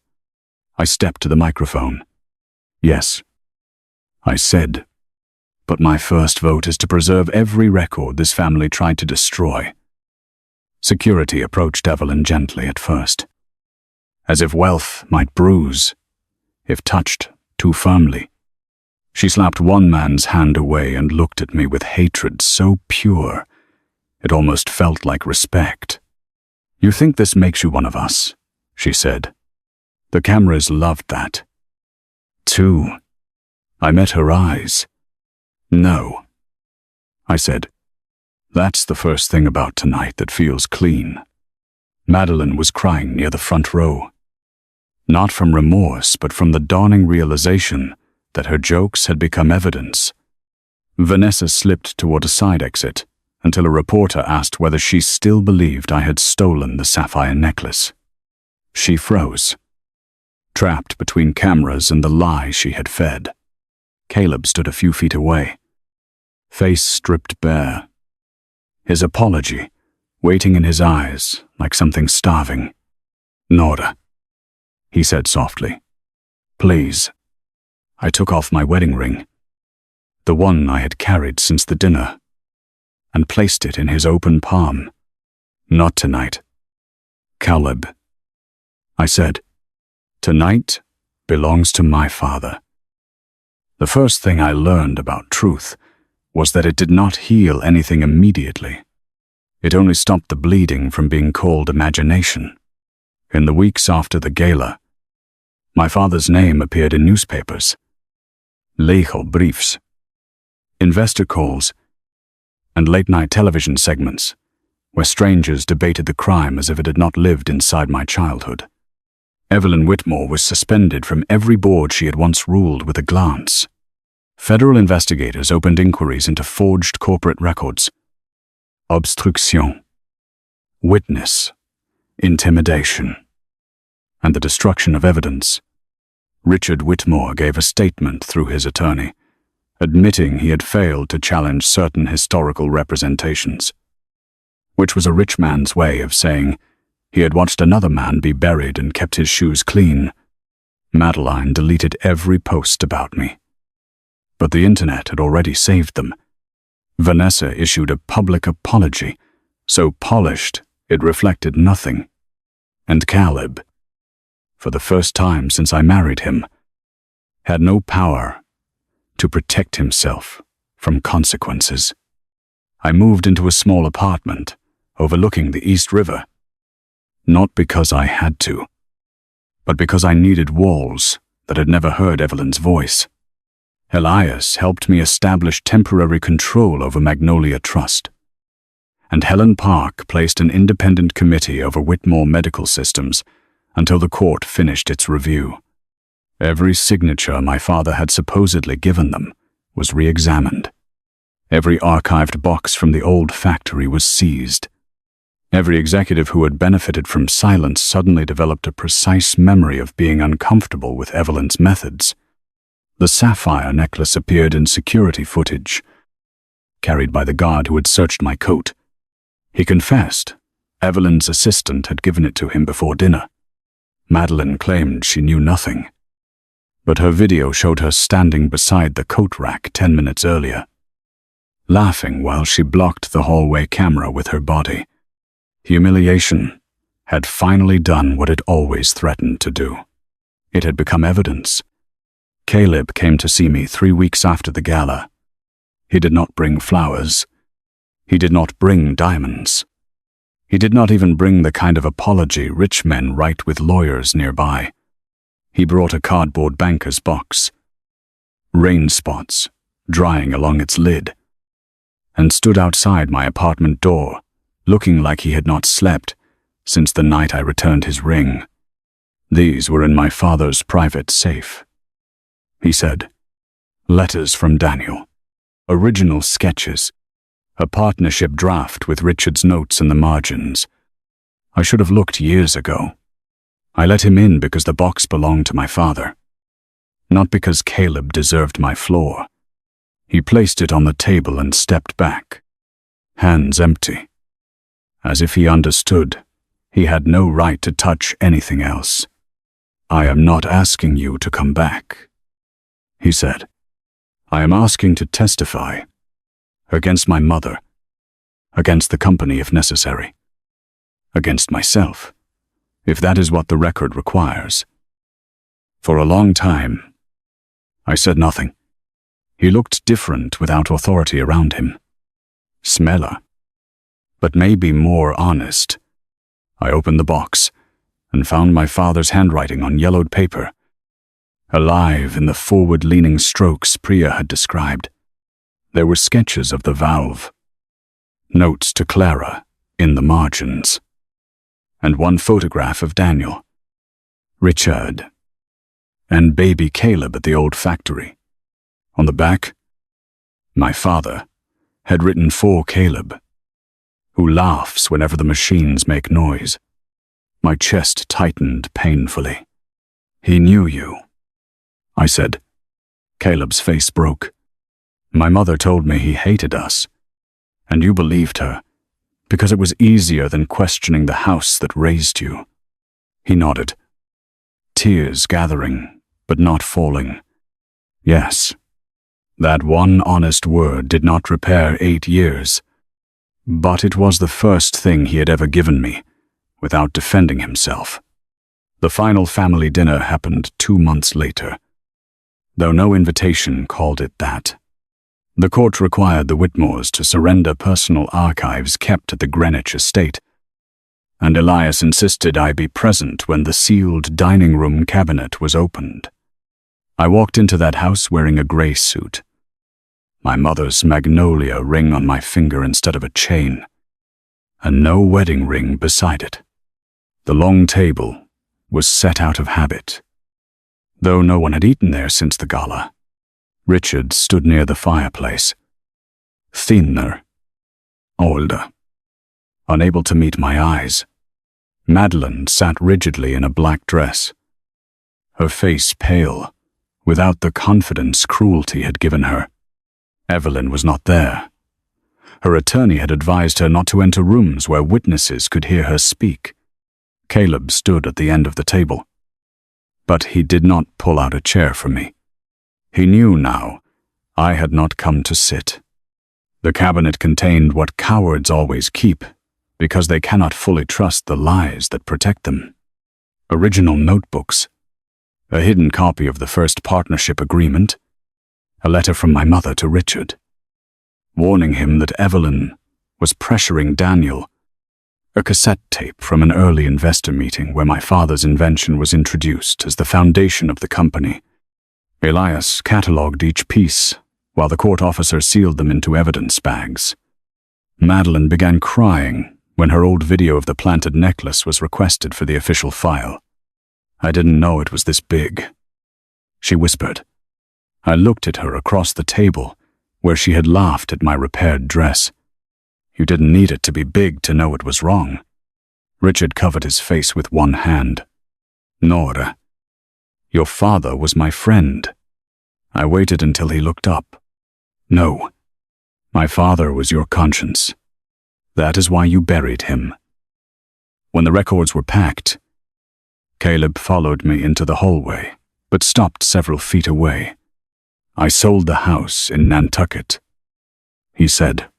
I stepped to the microphone. "Yes," I said, "but my first vote is to preserve every record this family tried to destroy." Security approached Evelyn gently at first, as if wealth might bruise if touched too firmly. She slapped one man's hand away and looked at me with hatred so pure it almost felt like respect. "You think this makes you one of us," she said. "The cameras loved that." Too. I met her eyes. "No," I said. "That's the first thing about tonight that feels clean." Madeline was crying near the front row. Not from remorse, but from the dawning realization that her jokes had become evidence. Vanessa slipped toward a side exit until a reporter asked whether she still believed I had stolen the sapphire necklace. She froze, trapped between cameras and the lie she had fed. Caleb stood a few feet away, face stripped bare, his apology waiting in his eyes like something starving. "Nora," he said softly, "please." I took off my wedding ring, the one I had carried since the dinner, and placed it in his open palm. "Not tonight, Caleb," I said. "Tonight belongs to my father." The first thing I learned about truth was that it did not heal anything immediately. It only stopped the bleeding from being called imagination. In the weeks after the gala, my father's name appeared in newspapers, legal briefs, investor calls, and late-night television segments where strangers debated the crime as if it had not lived inside my childhood. Evelyn Whitmore was suspended from every board she had once ruled with a glance. Federal investigators opened inquiries into forged corporate records, obstruction, witness, intimidation, and the destruction of evidence. Richard Whitmore gave a statement through his attorney, admitting he had failed to challenge certain historical representations, which was a rich man's way of saying he had watched another man be buried and kept his shoes clean. Madeline deleted every post about me, but the internet had already saved them. Vanessa issued a public apology, so polished it reflected nothing. And Caleb, for the first time since I married him, had no power to protect himself from consequences. I moved into a small apartment overlooking the East River, not because I had to, but because I needed walls that had never heard Evelyn's voice. Elias helped me establish temporary control over Magnolia Trust, and Helen Park placed an independent committee over Whitmore Medical Systems until the court finished its review. Every signature my father had supposedly given them was re-examined. Every archived box from the old factory was seized. Every executive who had benefited from silence suddenly developed a precise memory of being uncomfortable with Evelyn's methods. The sapphire necklace appeared in security footage, carried by the guard who had searched my coat. He confessed Evelyn's assistant had given it to him before dinner. Madeline claimed she knew nothing, but her video showed her standing beside the coat rack 10 minutes earlier, laughing while she blocked the hallway camera with her body. Humiliation had finally done what it always threatened to do. It had become evidence. Caleb came to see me 3 weeks after the gala. He did not bring flowers. He did not bring diamonds. He did not even bring the kind of apology rich men write with lawyers nearby. He brought a cardboard banker's box, rain spots drying along its lid, and stood outside my apartment door, looking like he had not slept since the night I returned his ring. These were in my father's private safe. He said, "Letters from Daniel. Original sketches. A partnership draft with Richard's notes in the margins. I should have looked years ago. I let him in because the box belonged to my father, not because Caleb deserved my floor." He placed it on the table and stepped back, hands empty, as if he understood he had no right to touch anything else. "I am not asking you to come back," he said. "I am asking to testify against my mother, against the company if necessary, against myself, if that is what the record requires." For a long time, I said nothing. He looked different without authority around him. Smeller, but maybe more honest. I opened the box and found my father's handwriting on yellowed paper, alive in the forward-leaning strokes Priya had described. There were sketches of the valve, notes to Clara in the margins, and one photograph of Daniel, Richard, and baby Caleb at the old factory. On the back, my father had written for Caleb, who laughs whenever the machines make noise. My chest tightened painfully. "He knew you," I said. Caleb's face broke. "My mother told me he hated us, and you believed her, because it was easier than questioning the house that raised you." He nodded, tears gathering, but not falling. Yes, that one honest word did not repair 8 years, but it was the first thing he had ever given me without defending himself. The final family dinner happened 2 months later, though no invitation called it that. The court required the Whitmores to surrender personal archives kept at the Greenwich estate, and Elias insisted I be present when the sealed dining room cabinet was opened. I walked into that house wearing a gray suit, my mother's magnolia ring on my finger instead of a chain, and no wedding ring beside it. The long table was set out of habit, though no one had eaten there since the gala. Richard stood near the fireplace, thinner, older, unable to meet my eyes. Madeline sat rigidly in a black dress, her face pale, without the confidence cruelty had given her. Evelyn was not there. Her attorney had advised her not to enter rooms where witnesses could hear her speak. Caleb stood at the end of the table, but he did not pull out a chair for me. He knew now I had not come to sit. The cabinet contained what cowards always keep, because they cannot fully trust the lies that protect them. Original notebooks, a hidden copy of the first partnership agreement, a letter from my mother to Richard, warning him that Evelyn was pressuring Daniel, a cassette tape from an early investor meeting where my father's invention was introduced as the foundation of the company. Elias catalogued each piece while the court officer sealed them into evidence bags. Madeline began crying when her old video of the planted necklace was requested for the official file. "I didn't know it was this big," she whispered. I looked at her across the table, where she had laughed at my repaired dress. "You didn't need it to be big to know it was wrong." Richard covered his face with one hand. "Nora, your father was my friend." I waited until he looked up. "No, my father was your conscience. That is why you buried him." When the records were packed, Caleb followed me into the hallway, but stopped several feet away. "I sold the house in Nantucket," he said.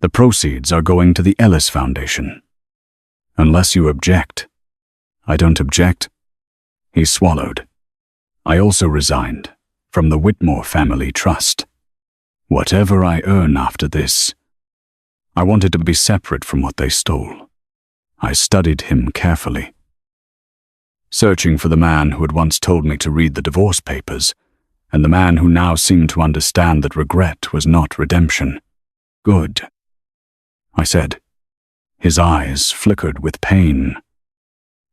"The proceeds are going to the Ellis Foundation. Unless you object." "I don't object." He swallowed. "I also resigned from the Whitmore Family Trust. Whatever I earn after this, I wanted to be separate from what they stole." I studied him carefully, searching for the man who had once told me to read the divorce papers, and the man who now seemed to understand that regret was not redemption. "Good," I said. His eyes flickered with pain,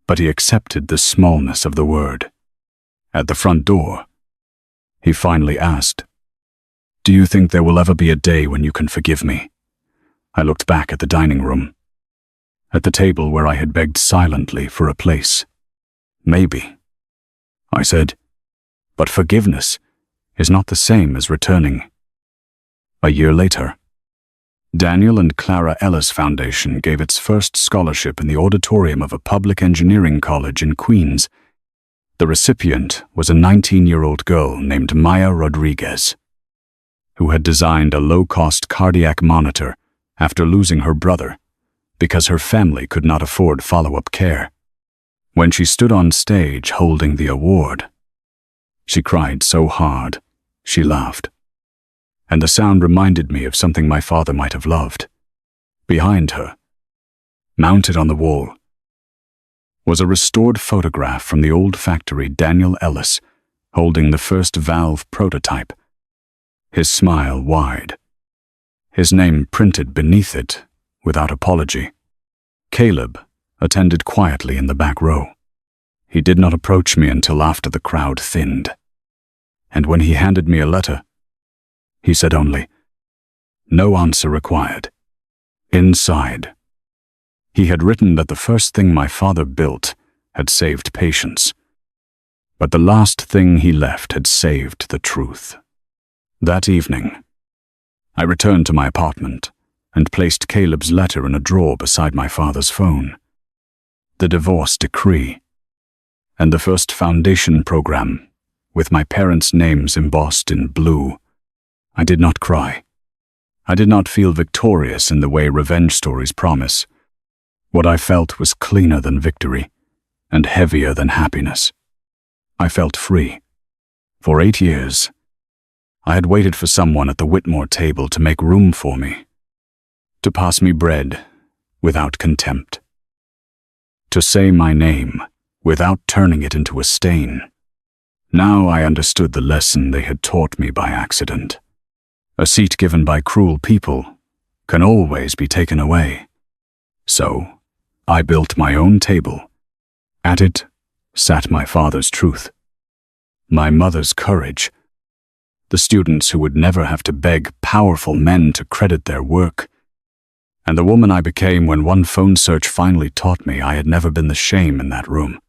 but he accepted the smallness of the word. At the front door, he finally asked, "Do you think there will ever be a day when you can forgive me?" I looked back at the dining room, at the table where I had begged silently for a place. "Maybe," I said, "but forgiveness is not the same as returning." A year later, Daniel and Clara Ellis Foundation gave its first scholarship in the auditorium of a public engineering college in Queens. The recipient was a 19-year-old girl named Maya Rodriguez, who had designed a low-cost cardiac monitor after losing her brother because her family could not afford follow-up care. When she stood on stage holding the award, she cried so hard, she laughed. And the sound reminded me of something my father might have loved. Behind her, mounted on the wall, was a restored photograph from the old factory Daniel Ellis holding the first valve prototype, his smile wide, his name printed beneath it without apology. Caleb attended quietly in the back row. He did not approach me until after the crowd thinned, and when he handed me a letter, he said only, "No answer required." Inside, he had written that the first thing my father built had saved patience, but the last thing he left had saved the truth. That evening, I returned to my apartment and placed Caleb's letter in a drawer beside my father's phone. The divorce decree and the first foundation program, with my parents' names embossed in blue. I did not cry. I did not feel victorious in the way revenge stories promise. What I felt was cleaner than victory and heavier than happiness. I felt free. For 8 years, I had waited for someone at the Whitmore table to make room for me, to pass me bread without contempt, to say my name without turning it into a stain. Now I understood the lesson they had taught me by accident. A seat given by cruel people can always be taken away. So, I built my own table. At it sat my father's truth, my mother's courage, the students who would never have to beg powerful men to credit their work, and the woman I became when one phone search finally taught me I had never been the shame in that room.